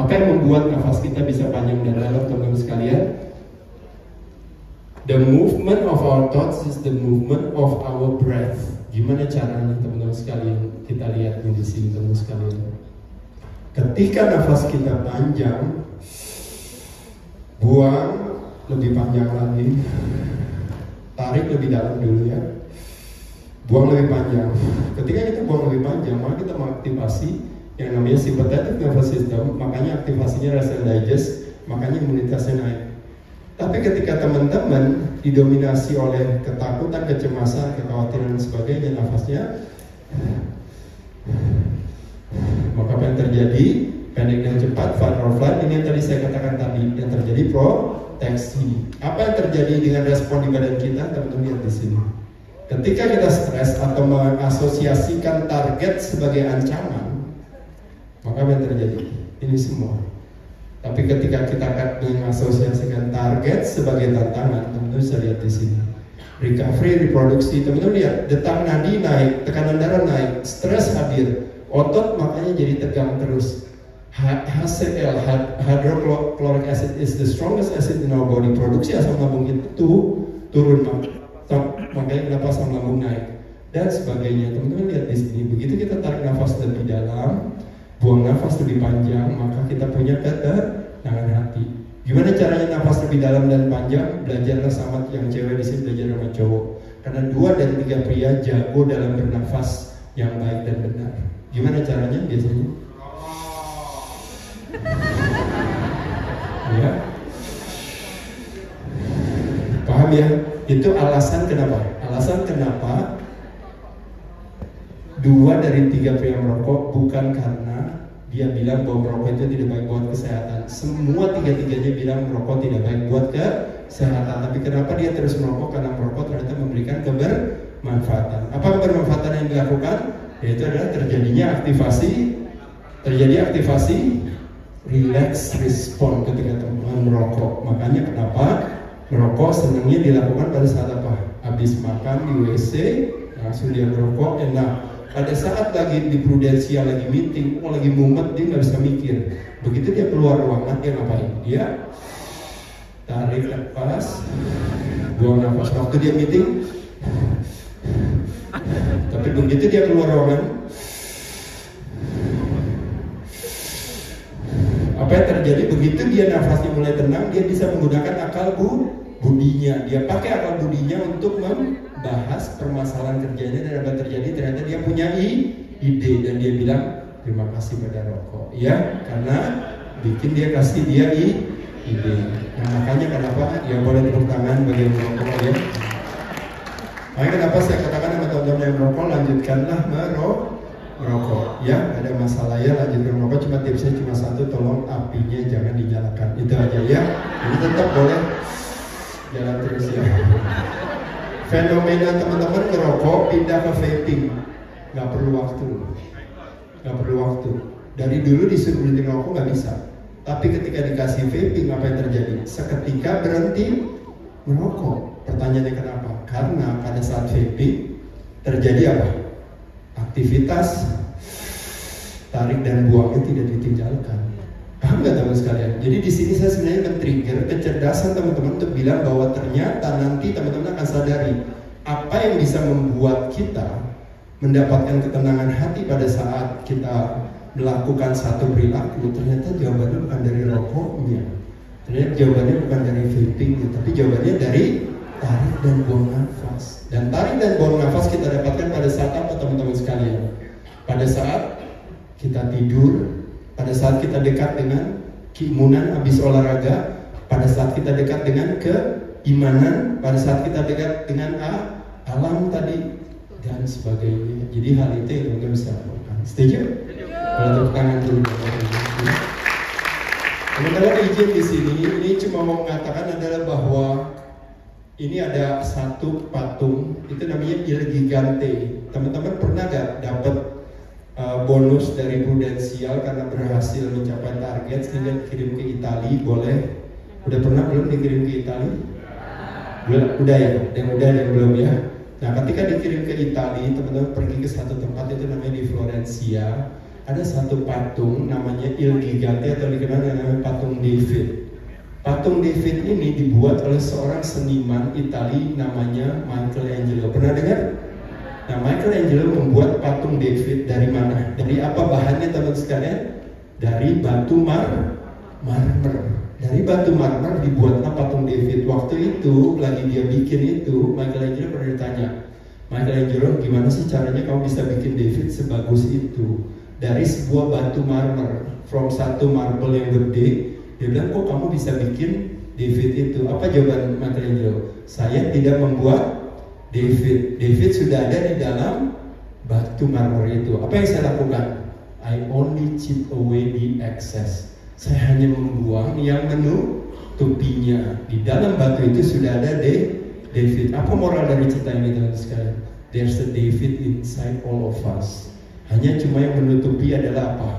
Apa yang membuat nafas kita bisa panjang dan dalam, teman-teman sekalian? The movement of our thoughts is the movement of our breath. Gimana caranya, teman-teman sekalian? Kita lihat di sini, teman-teman sekalian. Ketika nafas kita panjang, buang lebih panjang lagi, tarik lebih dalam dulu ya. Buang lebih panjang. Ketika kita buang lebih panjang, maka kita mengaktifasi yang namanya sympathetic nervous system, makanya aktivasinya rest and digest, makanya imunitasnya naik. Tapi ketika teman-teman didominasi oleh ketakutan, kecemasan, kekhawatiran dan sebagainya, nafasnya, maka apa yang terjadi? Pendek dan cepat, fight or flight. Ini yang tadi saya katakan tadi, yang terjadi proteksi. Apa yang terjadi dengan respon di badan kita? Teman-teman lihat di sini. Ketika kita stres atau mengasosiasikan target sebagai ancaman, maka apa yang terjadi? Ini semua. Tapi ketika kita akan mengasosiasikan target sebagai tantangan, teman-teman bisa lihat di sini. Recovery, reproduksi, teman-teman lihat, detak nadi naik, tekanan darah naik, stres hadir, otot makanya jadi tegang terus. HCl, hydrochloric acid, is the strongest acid in our body. Produksi asam lambung itu turun, makanya kenapa asam lambung naik dan sebagainya. Teman-teman lihat di sini. Begitu kita tarik nafas lebih dalam, buang nafas lebih panjang, maka kita punya ketenangan hati. Gimana caranya nafas lebih dalam dan panjang? Belajarlah sama yang cewek di sini, belajar sama cowok. Karena 2 dari 3 pria jago dalam bernafas yang baik dan benar. Gimana caranya biasanya? Ya. Paham ya? Itu alasan kenapa? Alasan kenapa 2 dari 3 pria merokok bukan karena dia bilang bahwa merokok itu tidak baik buat kesehatan. Semua 3-tiganya bilang merokok tidak baik buat kesehatan. Tapi kenapa dia terus merokok? Karena merokok ternyata memberikan kebermanfaatan. Apa kebermanfaatan yang dilakukan? Yaitu adalah terjadi aktivasi relax respon ketika teman merokok. Makanya kenapa merokok senangnya dilakukan pada saat apa? Habis makan di WC langsung dia merokok, enak. Pada saat lagi di prudensial, lagi meeting, lagi mumet, dia nggak bisa mikir. Begitu dia keluar ruangan, dia ngapain? Dia tarik nafas, buang nafas. Waktu dia meeting, tapi begitu dia keluar ruangan, apa yang terjadi? Begitu dia nafasnya mulai tenang, dia bisa menggunakan akal budinya. Dia pakai akal budinya untuk membahas permasalahan kerjanya, dan apa yang terjadi? Ternyata dia punya ide dan dia bilang terima kasih pada rokok, ya, karena bikin dia kasih dia ide. Nah, makanya kenapa ya boleh tepuk tangan bagi yang merokok ya. Makanya kenapa saya katakan sama teman-teman yang merokok, lanjutkanlah merokok, ya, ada masalah ya, lanjutkan merokok. Cuma tipsnya cuma satu, tolong apinya jangan dinyalakan, itu aja ya. Jadi tetap boleh jalan terus ya. Fenomena teman-teman ngerokok pindah ke vaping, nggak perlu waktu. Dari dulu disuruh berhenti ngerokok nggak bisa, tapi ketika dikasih vaping apa yang terjadi? Seketika berhenti merokok. Pertanyaannya kenapa? Karena pada saat vaping terjadi apa? Aktivitas tarik dan buangnya tidak ditinggalkan. Paham nggak teman sekalian? Jadi di sini saya sebenarnya men-trigger kecerdasan teman-teman untuk bilang bahwa ternyata nanti teman-teman akan sadari apa yang bisa membuat kita mendapatkan ketenangan hati pada saat kita melakukan satu perilaku. Ternyata jawabannya bukan dari rokoknya, ternyata jawabannya bukan dari vapingnya, tapi jawabannya dari tarik dan buang nafas. Dan tarik dan buang nafas kita dapatkan pada saat apa teman-teman sekalian? Pada saat kita tidur, pada saat kita dekat dengan keimunan habis olahraga, pada saat kita dekat dengan keimanan, pada saat kita dekat dengan alam tadi dan sebagainya. Jadi hal itu yang kita bisa lakukan. Setuju? Kalau tepuk tangan dulu. Teman-teman izin di sini, ini cuma mau mengatakan adalah bahwa ini ada satu patung, itu namanya Il Gigante. Teman-teman pernah gak dapat bonus dari Prudensial karena berhasil mencapai target sehingga dikirim ke Italia? Boleh? Udah pernah belum dikirim ke Italia? Belum? Udah ya? Yang udah yang belum ya? Nah, ketika dikirim ke Italia, teman-teman pergi ke satu tempat itu namanya di Florencia. ada satu patung namanya Il Gigante atau dikenal dengan patung David. Patung David ini dibuat oleh seorang seniman Italia namanya Michelangelo. Pernah dengar? Nah, Michelangelo membuat patung David dari mana? Dari apa bahannya teman sekalian? Dari batu marmer. Dari batu marmer dibuatlah patung David. Waktu itu lagi dia bikin itu, Michelangelo pernah ditanya, Michelangelo, gimana sih caranya kamu bisa bikin David sebagus itu? Dari sebuah batu marmer, from satu marble yang gede. Dia bilang, kok kamu bisa bikin David itu? Apa jawaban Michelangelo? Saya tidak membuat David. David sudah ada di dalam batu marmer itu. Apa yang saya lakukan? I only chip away the excess. Saya hanya membuang yang menutupinya. Di dalam batu itu sudah ada David. Apa moral dari cerita ini teman sekalian? There's a David inside all of us. Hanya cuma yang menutupi adalah apa?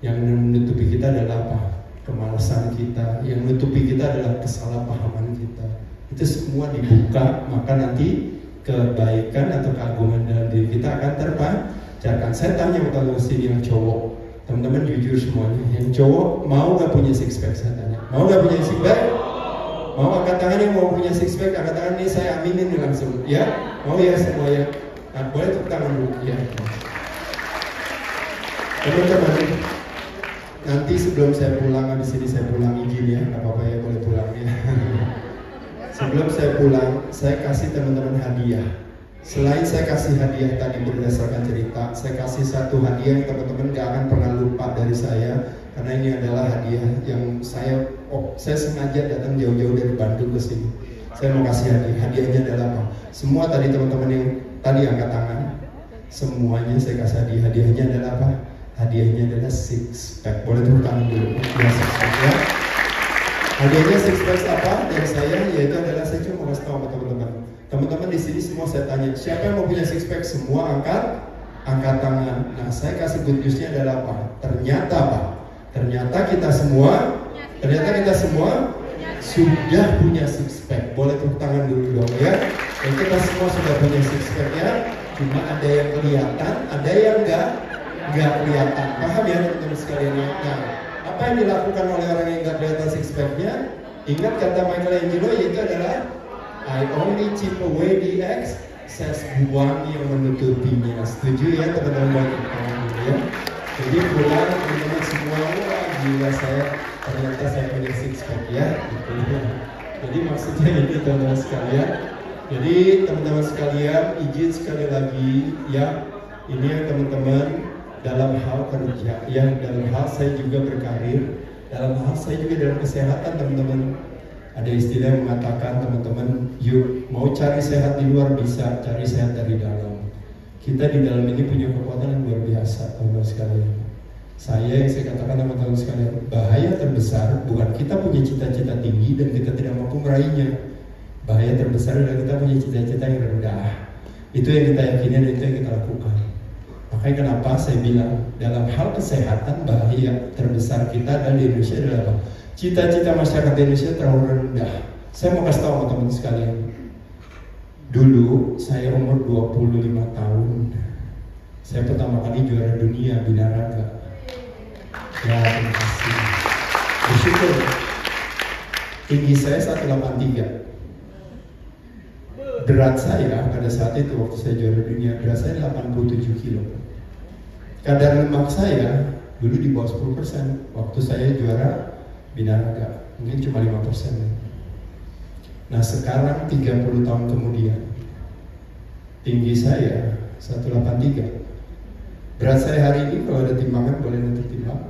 Yang menutupi kita adalah apa? Kemalasan kita. Yang menutupi kita adalah kesalahpahaman kita. Itu semua dibuka, maka nanti kebaikan atau keagungan dalam diri kita akan terpancarkan. Saya tanya kalau sini yang cowok, teman-teman jujur semuanya, yang cowok mau gak punya six pack? Saya tanya, mau gak punya six pack? Mau angkat tangan yang mau punya six pack? Angkat tangan nih, saya aminin nih langsung. Ya, mau ya semua ya. Nah, boleh tepuk tangan dulu. Ya. Teman-teman, nanti sebelum saya pulang, habis ini saya pulang izin ya, nggak apa-apa ya, boleh pulang ya. Sebelum saya pulang, saya kasih teman-teman hadiah. Selain saya kasih hadiah tadi berdasarkan cerita, saya kasih satu hadiah yang teman-teman gak akan pernah lupa dari saya. Karena ini adalah hadiah yang saya sengaja datang jauh-jauh dari Bandung ke sini. Saya mau kasih hadiah. Hadiahnya adalah apa? Semua tadi teman-teman yang tadi angkat tangan, semuanya saya kasih hadiah. Hadiahnya adalah apa? Hadiahnya adalah six pack. Boleh tepuk tangan dulu. Ya, six pack ya. Hadiahnya six pack apa dari saya? Yaitu adalah saya cuma mau kasih tahu sama teman-teman. Teman-teman di sini semua saya tanya, siapa yang mau punya six pack? Semua angkat tangan. Nah, saya kasih good news-nya adalah apa? Ternyata apa? Ternyata kita semua sudah punya six pack. Boleh tepuk tangan dulu dong ya. Dan kita semua sudah punya six pack ya. Cuma ada yang kelihatan, ada yang enggak kelihatan. Paham ya teman-teman sekalian? Nah, apa yang dilakukan oleh orang yang enggak kelihatan six pack-nya? Ingat kata Michelangelo, yaitu adalah I only chip away the excess, buang yang menutupinya. Setuju ya teman-teman ya? Jadi pulang teman-teman semua, wah gila ternyata saya punya six pack ya. Gitu. Jadi maksudnya ini teman-teman sekalian. Jadi teman-teman sekalian, izin sekali lagi ya, ini yang teman-teman dalam hal kerja, ya dalam hal saya juga berkarir, dalam hal saya juga dalam kesehatan teman-teman. Ada istilah yang mengatakan teman-teman, yuk mau cari sehat di luar bisa, cari sehat dari dalam. Kita di dalam ini punya kekuatan yang luar biasa teman-teman sekalian. Saya yang saya katakan teman-teman sekalian, bahaya terbesar bukan kita punya cita-cita tinggi dan kita tidak mampu meraihnya. Bahaya terbesar adalah kita punya cita-cita yang rendah. Itu yang kita yakini dan itu yang kita lakukan. Makanya kenapa saya bilang dalam hal kesehatan bahaya terbesar kita dan di Indonesia adalah apa? Cita-cita masyarakat Indonesia terlalu rendah. Saya mau kasih tahu sama teman sekalian. Dulu saya umur 25 tahun. Saya pertama kali juara dunia binaraga. Ya, terima kasih. Bersyukur. Tinggi saya 183. Berat saya pada saat itu waktu saya juara dunia, berat saya 87 kilo. Kadar lemak saya dulu di bawah 10% waktu saya juara binaraga, mungkin cuma 5%. Nah sekarang 30 tahun kemudian, tinggi saya 183. Berat saya hari ini kalau ada timbangan boleh nanti timbang.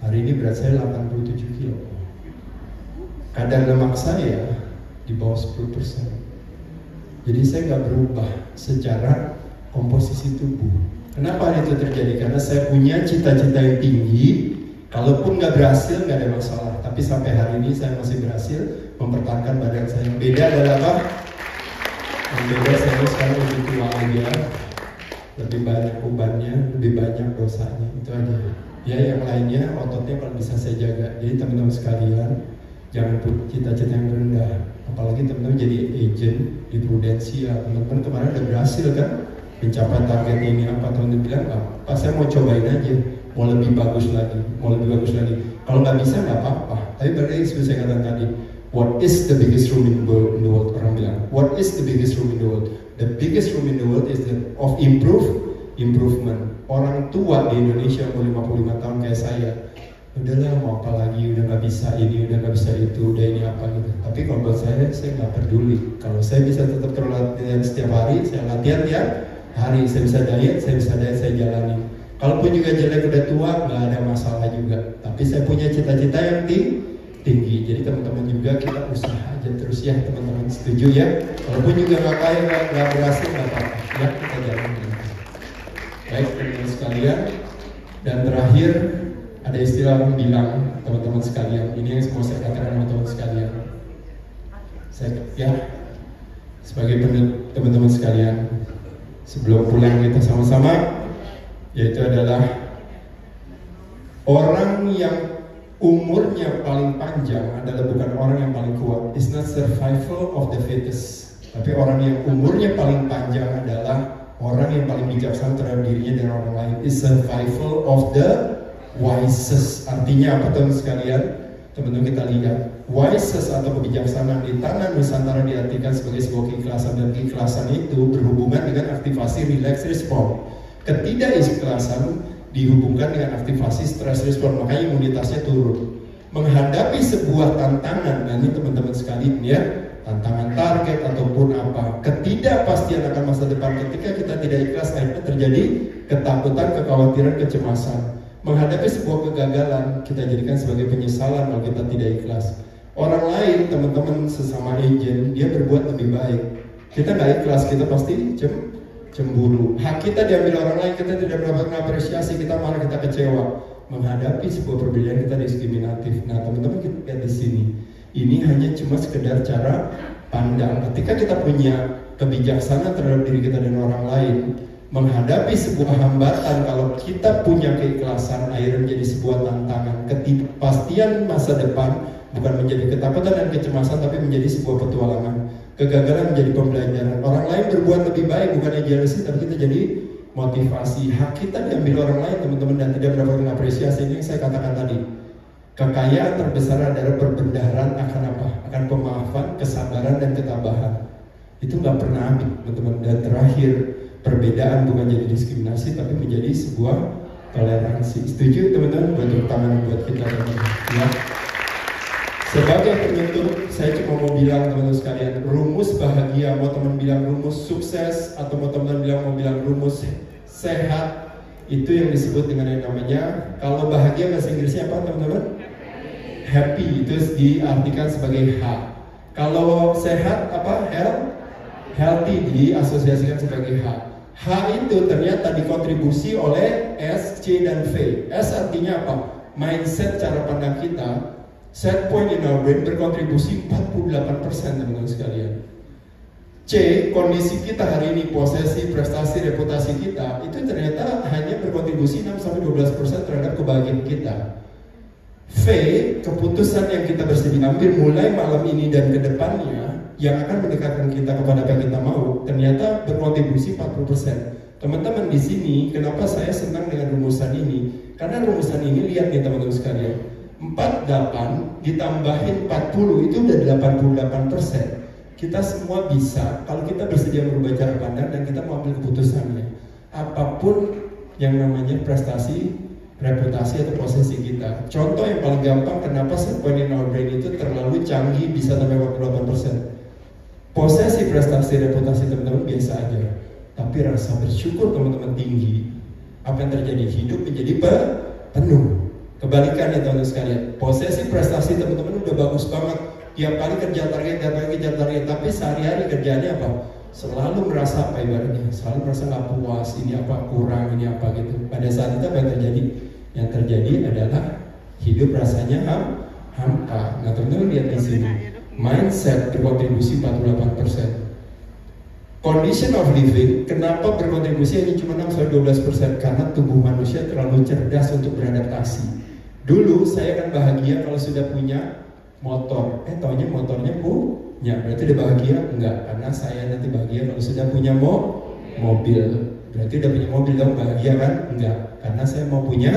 Hari ini berat saya 87 kilo. Kadar lemak saya di bawah 10%. Jadi saya nggak berubah secara komposisi tubuh. Kenapa itu terjadi? Karena saya punya cita-cita yang tinggi. Kalaupun nggak berhasil nggak ada masalah. Tapi sampai hari ini saya masih berhasil mempertahankan badan saya. Yang beda adalah apa? Yang beda saya sekarang lebih tua aja, lebih banyak bebannya, lebih banyak dosanya. Itu aja. Ya yang lainnya ototnya kalau bisa saya jaga. Jadi teman-teman sekalian, jangan punya cita-cita yang rendah. Apalagi teman-teman jadi agent di Prudensial. Teman-teman kemarin udah berhasil kan mencapai target ini. Apa teman-teman bilang, apa saya mau cobain aja. mau lebih bagus lagi, mau lebih bagus lagi. Kalau nggak bisa nggak apa-apa. Tapi berarti seperti saya katakan tadi, what is the biggest room in the world? Orang bilang, what is the biggest room in the world? The biggest room in the world is the of improvement. Orang tua di Indonesia umur 55 tahun kayak saya, udahlah mau apa lagi, udah nggak bisa ini, udah nggak bisa itu, udah ini apa gitu. Tapi kalau buat saya nggak peduli. Kalau saya bisa tetap terlatihan setiap hari, saya latihan tiap hari. Saya bisa diet, saya jalani. Kalaupun juga jelek udah tua, nggak ada masalah juga. Tapi saya punya cita-cita yang tinggi. Jadi teman-teman juga kita usaha aja terus ya teman-teman, setuju ya? Walaupun juga nggak kaya, nggak berhasil, nggak apa-apa. Ya kita jalani. Baik teman-teman sekalian. Dan terakhir ada istilah orang bilang, teman-teman sekalian, ini yang semua saya katakan teman-teman sekalian. Saya ya sebagai teman-teman sekalian, sebelum pulang kita sama-sama, yaitu adalah orang yang umurnya paling panjang adalah bukan orang yang paling kuat. It's not survival of the fittest. Tapi orang yang umurnya paling panjang adalah orang yang paling bijaksana terhadap dirinya dan orang lain. It's survival of the wisest. Artinya apa teman sekalian? Teman-teman kita lihat, wisest atau kebijaksanaan di tangan Nusantara diartikan sebagai sebuah keikhlasan, dan keikhlasan itu berhubungan dengan aktivasi relax response. Ketidakikhlasan dihubungkan dengan aktivasi stress response, makanya imunitasnya turun. Menghadapi sebuah tantangan, nah ini teman-teman sekalian ya, tantangan target ataupun apa, ketidakpastian akan masa depan, ketika kita tidak ikhlas akhirnya terjadi ketakutan, kekhawatiran, kecemasan. Menghadapi sebuah kegagalan kita jadikan sebagai penyesalan kalau kita tidak ikhlas. Orang lain, teman-teman sesama agent, dia berbuat lebih baik, kita nggak ikhlas, kita pasti cemburu. Hak kita diambil orang lain, kita tidak mendapatkan apresiasi, kita marah, kita kecewa. Menghadapi sebuah perbedaan kita diskriminatif. Nah teman-teman kita lihat di sini, ini hanya cuma sekedar cara pandang. Ketika kita punya kebijaksanaan terhadap diri kita dan orang lain, menghadapi sebuah hambatan, kalau kita punya keikhlasan, akhirnya menjadi sebuah tantangan. Ketidakpastian masa depan bukan menjadi ketakutan dan kecemasan, tapi menjadi sebuah petualangan. Kegagalan menjadi pembelajaran. Orang lain berbuat lebih baik, bukannya jealousy, tapi kita jadi motivasi. Hak kita diambil orang lain teman-teman dan tidak mendapatkan apresiasi. Ini yang saya katakan tadi. Kekayaan terbesar adalah perbendaharaan akan apa? Akan pemaafan, kesabaran, dan ketabahan. Itu nggak pernah habis teman-teman. Dan terakhir, perbedaan bukan jadi diskriminasi, tapi menjadi sebuah toleransi. Setuju teman-teman? Buat tangan buat kita teman-teman. Ya. Sebagai penutup, saya cuma mau bilang teman-teman sekalian, rumus bahagia, mau teman bilang rumus sukses, atau mau teman mau bilang rumus sehat, itu yang disebut dengan yang namanya, kalau bahagia bahasa Inggrisnya apa teman-teman? Happy, itu diartikan sebagai H. Kalau sehat apa? Healthy, diasosiasikan sebagai H. H itu ternyata dikontribusi oleh S, C, dan V. S artinya apa? Mindset, cara pandang kita. Set point in our brain berkontribusi 48% teman-teman sekalian. C, kondisi kita hari ini, posisi, prestasi, reputasi kita, itu ternyata hanya berkontribusi 6-12% terhadap kebahagiaan kita. V, keputusan yang kita bersedia ambil mulai malam ini dan ke depannya yang akan mendekatkan kita kepada apa yang kita mau, ternyata berkontribusi 40%. Teman-teman di sini, kenapa saya senang dengan rumusan ini? Karena rumusan ini, lihat nih teman-teman sekalian, 48 ditambahin 40 itu udah 88%. Kita semua bisa kalau kita bersedia merubah cara pandang dan kita mau ambil keputusannya. Apapun yang namanya prestasi, reputasi atau posisi kita. Contoh yang paling gampang, kenapa set point in our brain itu terlalu canggih bisa sampai 48%. Posisi, prestasi, reputasi teman-teman biasa aja, tapi rasa bersyukur teman-teman tinggi. Apa yang terjadi? Hidup menjadi penuh. Kebalikannya teman-teman sekalian, posisi, prestasi teman-teman udah bagus banget, tiap kali kerja target, tapi sehari-hari kerjanya apa? Selalu merasa apa ibaratnya? Selalu merasa nggak puas, ini apa kurang, ini apa gitu. Pada saat itu apa yang terjadi? Yang terjadi adalah hidup rasanya hampa. Nah teman-teman lihat di sini, mindset berkontribusi 48%. Condition of living, kenapa berkontribusi hanya cuma 6-12%? Karena tubuh manusia terlalu cerdas untuk beradaptasi. Dulu saya akan bahagia kalau sudah punya motor. Taunya motornya punya, berarti udah bahagia? Enggak, karena saya nanti bahagia kalau sudah punya mobil. Berarti udah punya mobil dong, bahagia kan? Enggak, karena saya mau punya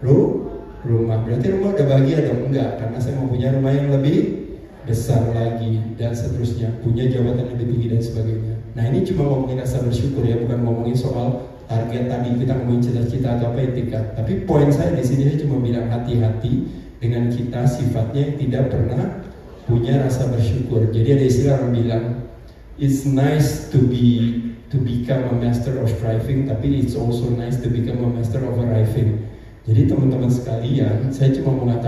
rumah. Berarti rumah udah bahagia dong? Enggak, karena saya mau punya rumah yang lebih besar lagi dan seterusnya, punya jabatan yang lebih tinggi dan sebagainya. Nah ini cuma ngomongin rasa bersyukur ya, bukan ngomongin soal target tadi, kita ngomongin cita-cita atau apa etikat. Tapi poin saya di sini saya cuma bilang hati-hati dengan kita sifatnya yang tidak pernah punya rasa bersyukur. Jadi ada istilah orang bilang, it's nice to become a master of striving, tapi it's also nice to become a master of arriving. Jadi teman-teman sekalian, saya cuma mengatakan